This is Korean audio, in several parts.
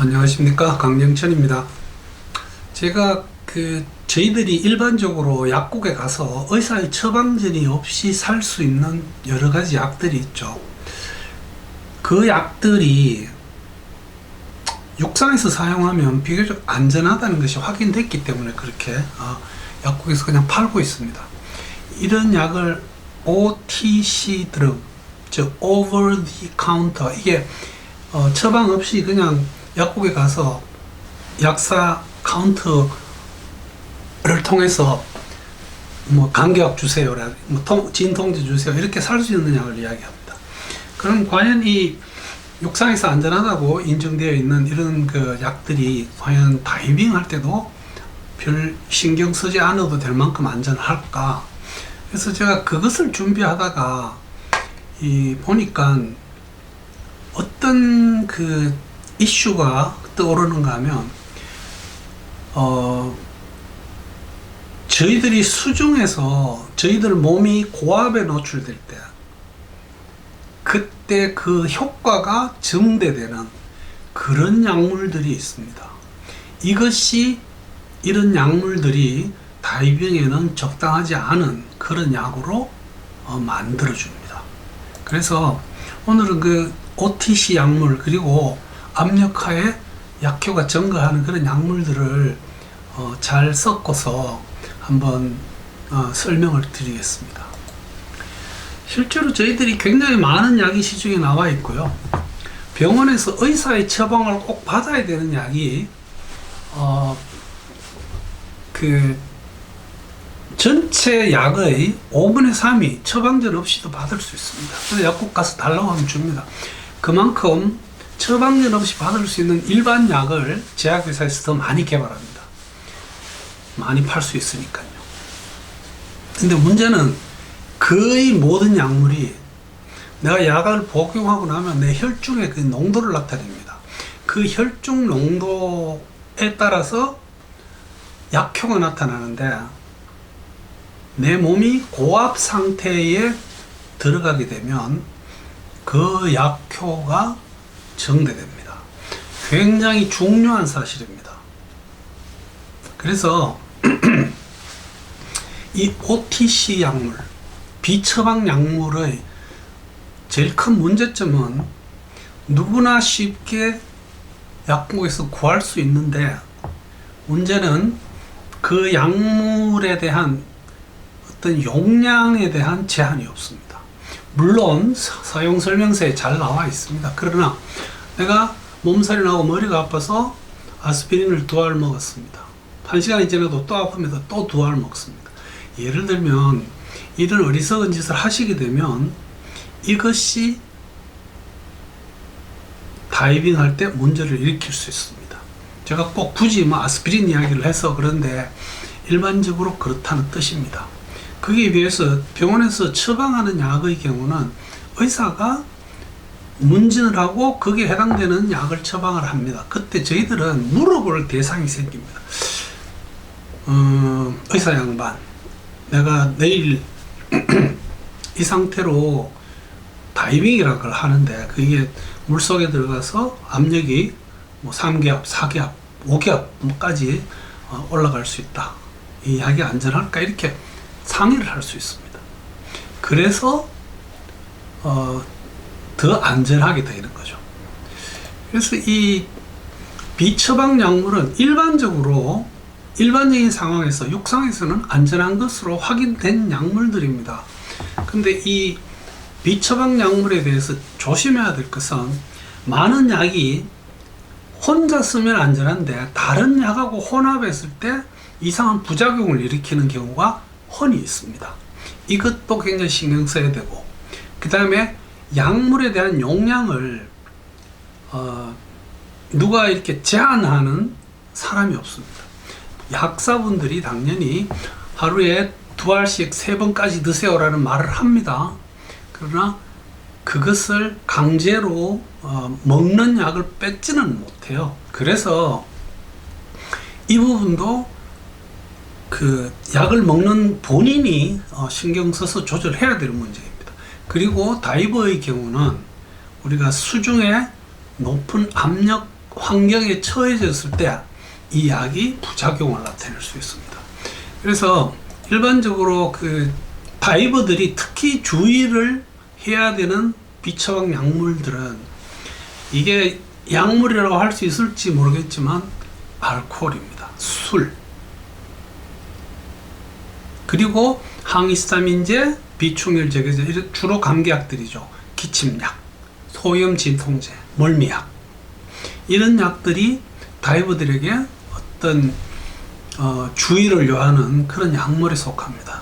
안녕하십니까, 강영천입니다. 제가 저희들이 일반적으로 약국에 가서 의사의 처방전이 없이 살 수 있는 여러 가지 약들이 있죠. 그 약들이 육상에서 사용하면 비교적 안전하다는 것이 확인됐기 때문에 그렇게 약국에서 그냥 팔고 있습니다. 이런 약을 OTC 드럭, 즉 Over the Counter, 이게 처방 없이 그냥 약국에 가서 약사 카운터를 통해서 감기약 주세요, 진통제 주세요, 이렇게 살 수 있는 약을 이야기합니다. 그럼 과연 이 육상에서 안전하다고 인정되어 있는 이런 약들이 과연 다이빙 할 때도 별 신경 쓰지 않아도 될 만큼 안전할까? 그래서 제가 그것을 준비하다가 보니까 어떤 이슈가 떠오르는가 하면 저희들이 수중에서 저희들 몸이 고압에 노출될 때 그때 그 효과가 증대되는 그런 약물들이 있습니다. 이런 약물들이 다이빙에는 적당하지 않은 그런 약으로 만들어줍니다. 그래서 오늘은 OTC 약물, 그리고 압력하에 약효가 증가하는 그런 약물들을 잘 섞어서 한번 설명을 드리겠습니다. 실제로 저희들이 굉장히 많은 약이 시중에 나와 있고요. 병원에서 의사의 처방을 꼭 받아야 되는 약이 전체 약의 5분의 3이 처방전 없이도 받을 수 있습니다. 그래서 약국 가서 달라고 하면 줍니다. 그만큼 처방전 없이 받을 수 있는 일반 약을 제약회사에서 더 많이 개발합니다. 많이 팔 수 있으니까요. 근데 문제는 거의 모든 약물이 내가 약을 복용하고 나면 내 혈중의 그 농도를 나타냅니다. 그 혈중 농도에 따라서 약효가 나타나는데, 내 몸이 고압 상태에 들어가게 되면 그 약효가 증대됩니다. 굉장히 중요한 사실입니다. 그래서 이 OTC 약물, 비처방 약물의 제일 큰 문제점은 누구나 쉽게 약국에서 구할 수 있는데, 문제는 그 약물에 대한 어떤 용량에 대한 제한이 없습니다. 물론 사용설명서에 잘 나와 있습니다. 그러나 내가 몸살이 나고 머리가 아파서 아스피린을 2알 먹었습니다. 1시간이 지나도 또 아픕니다. 또 2알 먹습니다. 예를 들면 이런 어리석은 짓을 하시게 되면 이것이 다이빙 할 때 문제를 일으킬 수 있습니다. 제가 꼭 굳이 아스피린 이야기를 해서 그런데 일반적으로 그렇다는 뜻입니다. 거기에 비해서 병원에서 처방하는 약의 경우는 의사가 문진을 하고 거기에 해당되는 약을 처방을 합니다. 그때 저희들은 물어볼 대상이 생깁니다. 의사 양반, 내가 내일 이 상태로 다이빙이라는 걸 하는데 그게 물속에 들어가서 압력이 3기압, 4기압, 5기압까지 올라갈 수 있다. 이 약이 안전할까? 이렇게 상의를 할 수 있습니다. 그래서 더 안전하게 되는 거죠. 그래서 이 비처방 약물은 일반적인 상황에서 육상에서는 안전한 것으로 확인된 약물들입니다. 근데 이 비처방 약물에 대해서 조심해야 될 것은, 많은 약이 혼자 쓰면 안전한데 다른 약하고 혼합했을 때 이상한 부작용을 일으키는 경우가 흔히 있습니다. 이것도 굉장히 신경 써야 되고, 그 다음에 약물에 대한 용량을 누가 이렇게 제한하는 사람이 없습니다. 약사분들이 당연히 하루에 2알씩 3번까지 드세요라는 말을 합니다. 그러나 그것을 강제로 먹는 약을 뺏지는 못해요. 그래서 이 부분도 약을 먹는 본인이 신경 써서 조절해야 될 문제입니다. 그리고 다이버의 경우는 우리가 수중에 높은 압력 환경에 처해졌을 때 이 약이 부작용을 나타낼 수 있습니다. 그래서 일반적으로 그 다이버들이 특히 주의를 해야 되는 비처방 약물들은, 이게 약물이라고 할 수 있을지 모르겠지만 알코올입니다. 술, 그리고 항히스타민제, 비충혈 제거제, 주로 감기약들이죠. 기침약, 소염 진통제, 멀미약, 이런 약들이 다이버들에게 어떤 주의를 요하는 그런 약물에 속합니다.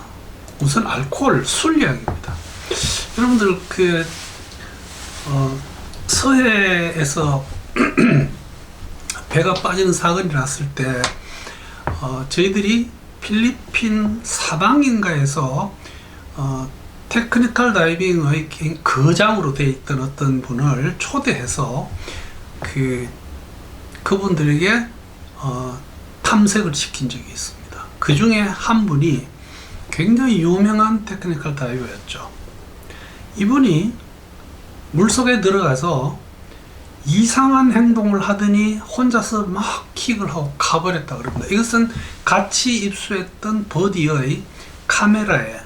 우선 알코올, 술약입니다. 여러분들 그 서해에서 배가 빠지는 사건이 났을 때 저희들이 필리핀 사방인가에서 테크니컬 다이빙의 거장으로 되어 있던 어떤 분을 초대해서 그분들에게 탐색을 시킨 적이 있습니다. 그 중에 한 분이 굉장히 유명한 테크니컬 다이버였죠. 이분이 물속에 들어가서 이상한 행동을 하더니 혼자서 막 킥을 하고 가버렸다 그럽니다. 이것은 같이 입수했던 버디의 카메라에,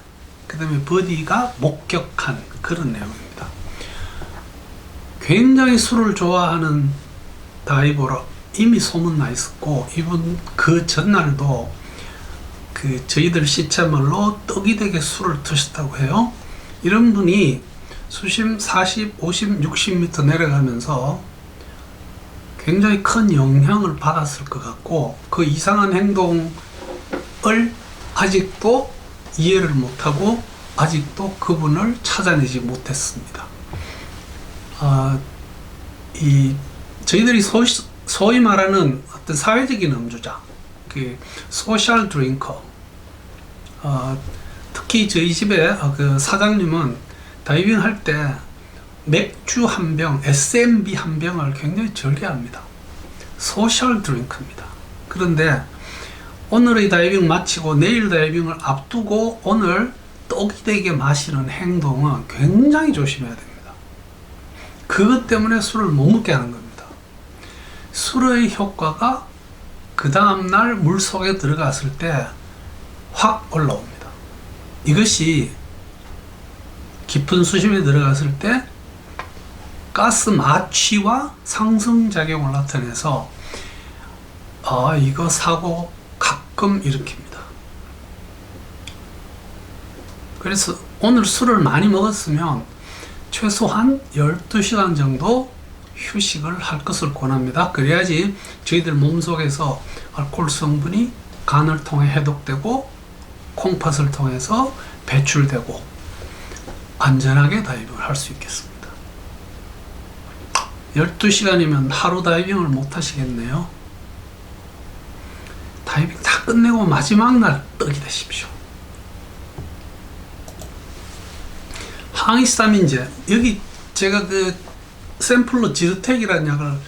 그 다음에 버디가 목격한 그런 내용입니다. 굉장히 술을 좋아하는 다이버로 이미 소문나 있었고, 이분 그 전날도 그 저희들 시체말로 떡이 되게 술을 드셨다고 해요. 이런 분이 수심 40, 50, 60m 내려가면서 굉장히 큰 영향을 받았을 것 같고, 그 이상한 행동을 아직도 이해를 못하고 아직도 그분을 찾아내지 못했습니다. 저희들이 소위 말하는 어떤 사회적인 음주자, 그 소셜 드링커, 특히 저희 집에 그 사장님은 다이빙 할 때 맥주 한 병, SMB 한 병을 굉장히 절개합니다. 소셜 드링크입니다. 그런데 오늘의 다이빙 마치고 내일 다이빙을 앞두고 오늘 떡이 되게 마시는 행동은 굉장히 조심해야 됩니다. 그것 때문에 술을 못 먹게 하는 겁니다. 술의 효과가 그 다음날 물속에 들어갔을 때 확 올라옵니다. 이것이 깊은 수심에 들어갔을 때 가스 마취와 상승작용을 나타내서 이거 사고 가끔 일으킵니다. 그래서 오늘 술을 많이 먹었으면 최소한 12시간 정도 휴식을 할 것을 권합니다. 그래야지 저희들 몸속에서 알코올 성분이 간을 통해 해독되고 콩팥을 통해서 배출되고 안전하게 다이빙을 할 수 있겠습니다. 12시간이면 하루 다이빙을 못 하시겠네요. 다이빙 다 끝내고 마지막 날 떡이 되십시오. 항히스타민제, 여기 제가 그 샘플로 지르텍이라는 약을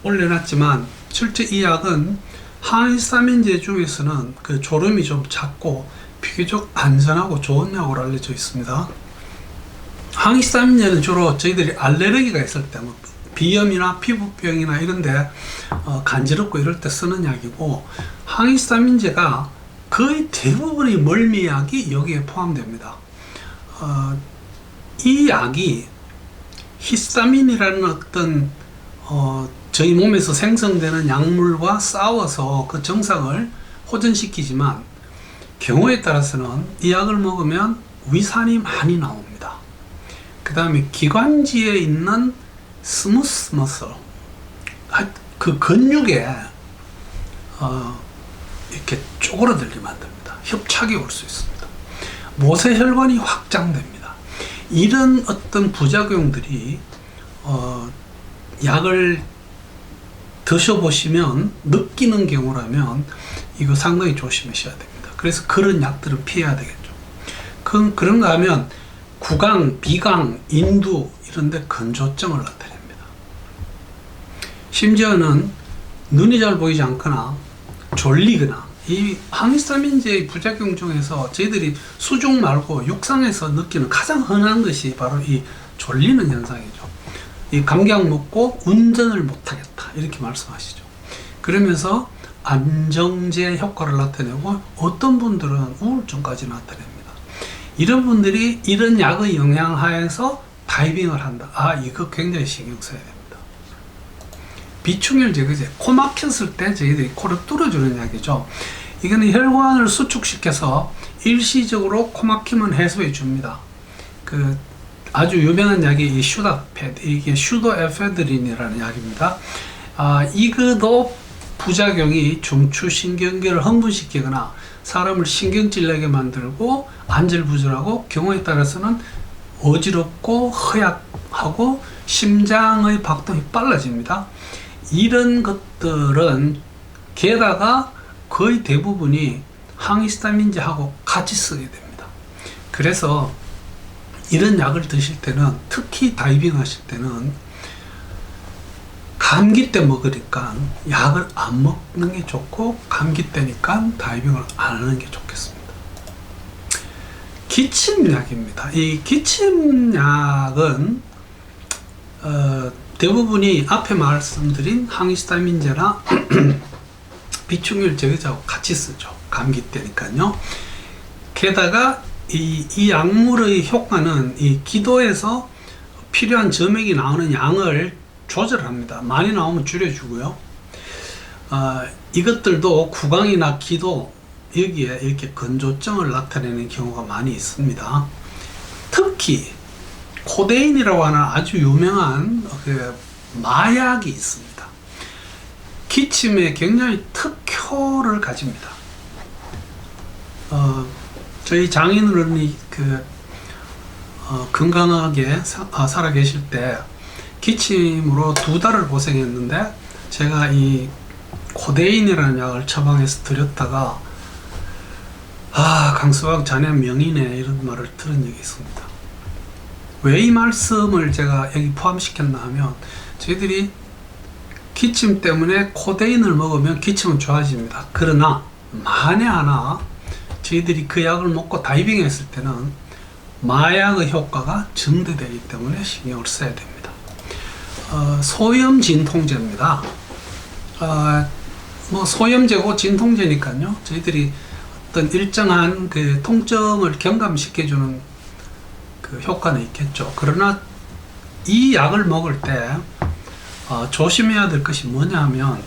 올려놨지만 실제 이 약은 항히스타민제 중에서는 그 졸음이 좀 작고 비교적 안전하고 좋은 약으로 알려져 있습니다. 항히스타민제는 주로 저희들이 알레르기가 있을 때, 뭐 비염이나 피부병이나 이런데 간지럽고 이럴 때 쓰는 약이고, 항히스타민제가 거의 대부분의 멀미약이 여기에 포함됩니다. 이 약이 히스타민이라는 어떤 저희 몸에서 생성되는 약물과 싸워서 그 정상을 호전시키지만, 경우에 따라서는 이 약을 먹으면 위산이 많이 나옵니다. 그 다음에 기관지에 있는 스무스 머슬, 그 근육에 이렇게 쪼그라들게 만듭니다. 협착이 올 수 있습니다. 모세혈관이 확장됩니다. 이런 어떤 부작용들이 약을 드셔보시면 느끼는 경우라면 이거 상당히 조심하셔야 됩니다. 그래서 그런 약들은 피해야 되겠죠. 그런가 하면 구강, 비강, 인두 이런 데 건조증을 나타냅니다. 심지어는 눈이 잘 보이지 않거나 졸리거나, 이 항히스타민제의 부작용 중에서 저희들이 수중 말고 육상에서 느끼는 가장 흔한 것이 바로 이 졸리는 현상이죠. 이 감기약 먹고 운전을 못하겠다. 이렇게 말씀하시죠. 그러면서 안정제 효과를 나타내고 어떤 분들은 우울증까지 나타냅니다. 이런 분들이 이런 약의 영향 하에서 다이빙을 한다. 이거 굉장히 신경 써야 됩니다. 비충혈 제거제, 코 막혔을 때 저희들이 코를 뚫어주는 약이죠. 이거는 혈관을 수축시켜서 일시적으로 코 막힘은 해소해 줍니다. 아주 유명한 약이 이 슈다페드, 이게 슈도에페드린이라는 약입니다. 이거도 부작용이 중추신경계를 흥분시키거나 사람을 신경질 내게 만들고 안절부절하고 경우에 따라서는 어지럽고 허약하고 심장의 박동이 빨라집니다. 이런 것들은 게다가 거의 대부분이 항히스타민제하고 같이 쓰게 됩니다. 그래서 이런 약을 드실 때는, 특히 다이빙 하실 때는 감기 때 먹으니까 약을 안 먹는 게 좋고, 감기 때니까 다이빙을 안 하는 게 좋겠습니다. 기침약입니다. 이 기침약은 대부분이 앞에 말씀드린 항히스타민제나 비충혈 제거제하고 같이 쓰죠. 감기 때니까요. 게다가 이 약물의 효과는 이 기도에서 필요한 점액이 나오는 양을 조절합니다. 많이 나오면 줄여주고요. 이것들도 구강이나 기도 여기에 이렇게 건조증을 나타내는 경우가 많이 있습니다. 특히 코데인이라고 하는 아주 유명한 마약이 있습니다. 기침에 굉장히 특효를 가집니다. 저희 장인어른이 건강하게 살아 계실 때 기침으로 2달을 고생했는데, 제가 이 코데인이라는 약을 처방해서 드렸다가 강수박 자네 명이네 이런 말을 들은 적이 있습니다. 왜 이 말씀을 제가 여기 포함시켰나 하면, 저희들이 기침 때문에 코데인을 먹으면 기침은 좋아집니다. 그러나 만에 하나 저희들이 그 약을 먹고 다이빙 했을 때는 마약의 효과가 증대되기 때문에 신경을 써야 됩니다. 소염 진통제입니다. 소염제고 진통제니까요, 저희들이 어떤 일정한 통증을 경감시켜주는 효과는 있겠죠. 그러나 이 약을 먹을 때 조심해야 될 것이 뭐냐 하면,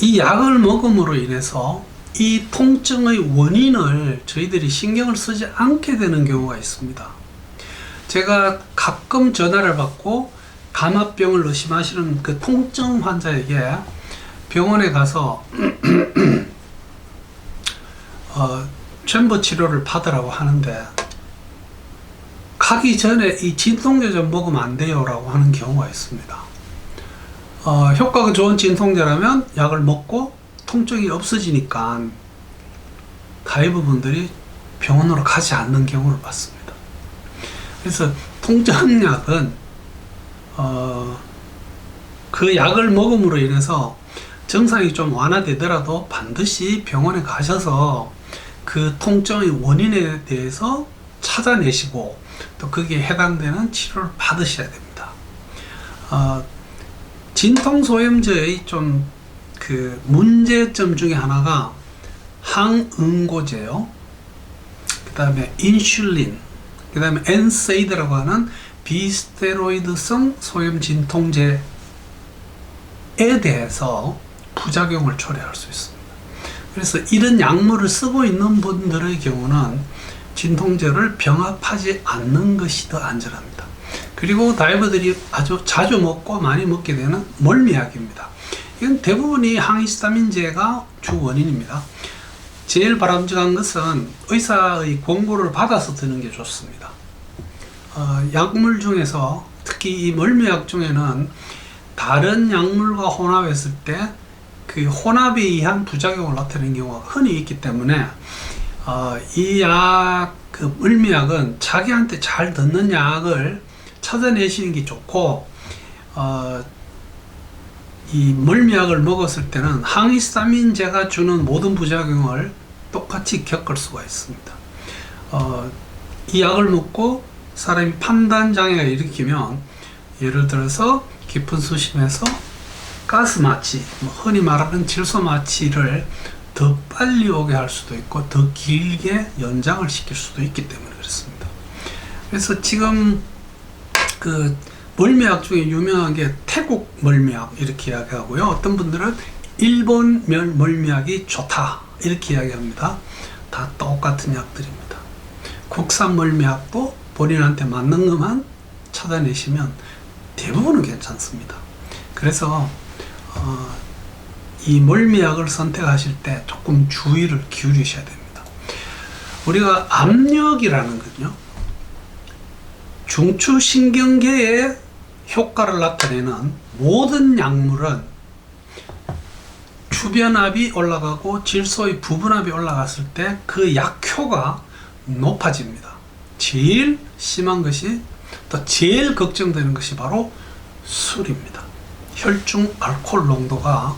이 약을 먹음으로 인해서 이 통증의 원인을 저희들이 신경을 쓰지 않게 되는 경우가 있습니다. 제가 가끔 전화를 받고 감압병을 의심하시는 통증 환자에게 병원에 가서 챔버 치료를 받으라고 하는데, 가기 전에 이 진통제 좀 먹으면 안 돼요 라고 하는 경우가 있습니다. 효과가 좋은 진통제라면 약을 먹고 통증이 없어지니까 다이버분들이 병원으로 가지 않는 경우를 봤습니다. 그래서 통증약은 그 약을 먹음으로 인해서 증상이 좀 완화되더라도 반드시 병원에 가셔서 그 통증의 원인에 대해서 찾아내시고 또 거기에 해당되는 치료를 받으셔야 됩니다. 진통소염제의 좀 문제점 중에 하나가 항응고제요, 그 다음에 인슐린, 그 다음에 엔세이드라고 하는 비스테로이드성 소염 진통제에 대해서 부작용을 초래할 수 있습니다. 그래서 이런 약물을 쓰고 있는 분들의 경우는 진통제를 병합하지 않는 것이 더 안전합니다. 그리고 다이버들이 아주 자주 먹고 많이 먹게 되는 멀미약입니다. 이건 대부분이 항히스타민제가 주 원인입니다. 제일 바람직한 것은 의사의 권고를 받아서 드는 게 좋습니다. 약물 중에서 특히 이 멀미약 중에는 다른 약물과 혼합했을 때 그 혼합에 의한 부작용을 나타내는 경우가 흔히 있기 때문에 이 멀미약은 자기한테 잘 듣는 약을 찾아내시는 게 좋고, 이 멀미약을 먹었을 때는 항히스타민제가 주는 모든 부작용을 똑같이 겪을 수가 있습니다. 이 약을 먹고 사람이 판단 장애가 일으키면, 예를 들어서 깊은 수심에서 가스 마취, 흔히 말하는 질소 마취를 더 빨리 오게 할 수도 있고 더 길게 연장을 시킬 수도 있기 때문에 그렇습니다. 그래서 지금 그 멀미약 중에 유명한 게 태국 멀미약 이렇게 이야기하고요. 어떤 분들은 일본 멀미약이 좋다 이렇게 이야기합니다. 다 똑같은 약들입니다. 국산 멀미약도 본인한테 맞는 것만 찾아내시면 대부분은 괜찮습니다. 그래서 이 멀미약을 선택하실 때 조금 주의를 기울이셔야 됩니다. 우리가 압력이라는 건요, 중추신경계에 효과를 나타내는 모든 약물은 주변압이 올라가고 질소의 부분압이 올라갔을 때 그 약효가 높아집니다. 제일 심한 것이, 또 제일 걱정되는 것이 바로 술입니다. 혈중 알코올 농도가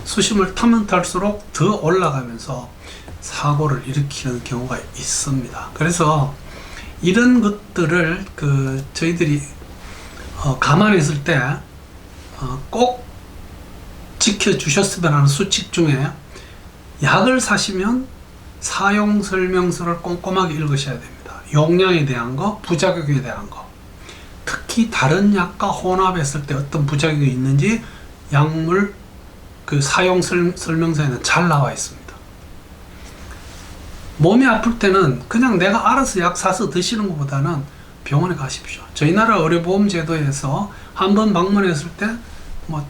수심을 타면 탈수록 더 올라가면서 사고를 일으키는 경우가 있습니다. 그래서 이런 것들을 저희들이 감안했을 때 꼭 지켜주셨으면 하는 수칙 중에, 약을 사시면 사용 설명서를 꼼꼼하게 읽으셔야 됩니다. 용량에 대한 거, 부작용에 대한 거, 특히 다른 약과 혼합했을 때 어떤 부작용이 있는지 약물 사용 설명서에는 잘 나와 있습니다. 몸이 아플 때는 그냥 내가 알아서 약 사서 드시는 것보다는 병원에 가십시오. 저희 나라 의료보험 제도에서 한 번 방문했을 때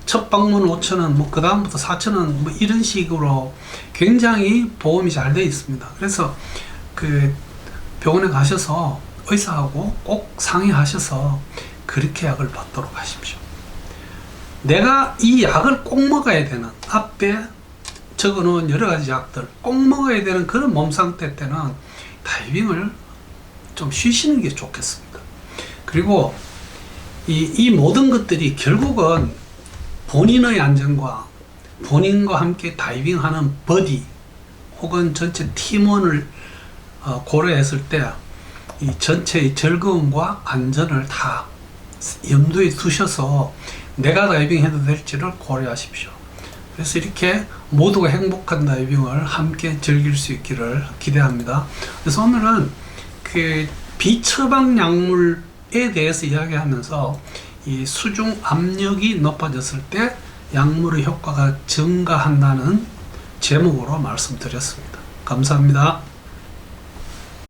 첫 방문 5,000원, 그 다음부터 4,000원, 이런 식으로 굉장히 보험이 잘 되어 있습니다. 그래서 병원에 가셔서 의사하고 꼭 상의하셔서 그렇게 약을 받도록 하십시오. 내가 이 약을 꼭 먹어야 되는, 앞에 적어놓은 여러 가지 약들 꼭 먹어야 되는 그런 몸 상태 때는 다이빙을 좀 쉬시는 게 좋겠습니다. 그리고 이 모든 것들이 결국은 본인의 안전과 본인과 함께 다이빙하는 버디 혹은 전체 팀원을 고려했을 때 이 전체의 즐거움과 안전을 다 염두에 두셔서 내가 다이빙해도 될지를 고려하십시오. 그래서 이렇게 모두가 행복한 다이빙을 함께 즐길 수 있기를 기대합니다. 그래서 오늘은 비처방 약물에 대해서 이야기하면서 이 수중 압력이 높아졌을 때 약물의 효과가 증가한다는 제목으로 말씀드렸습니다. 감사합니다.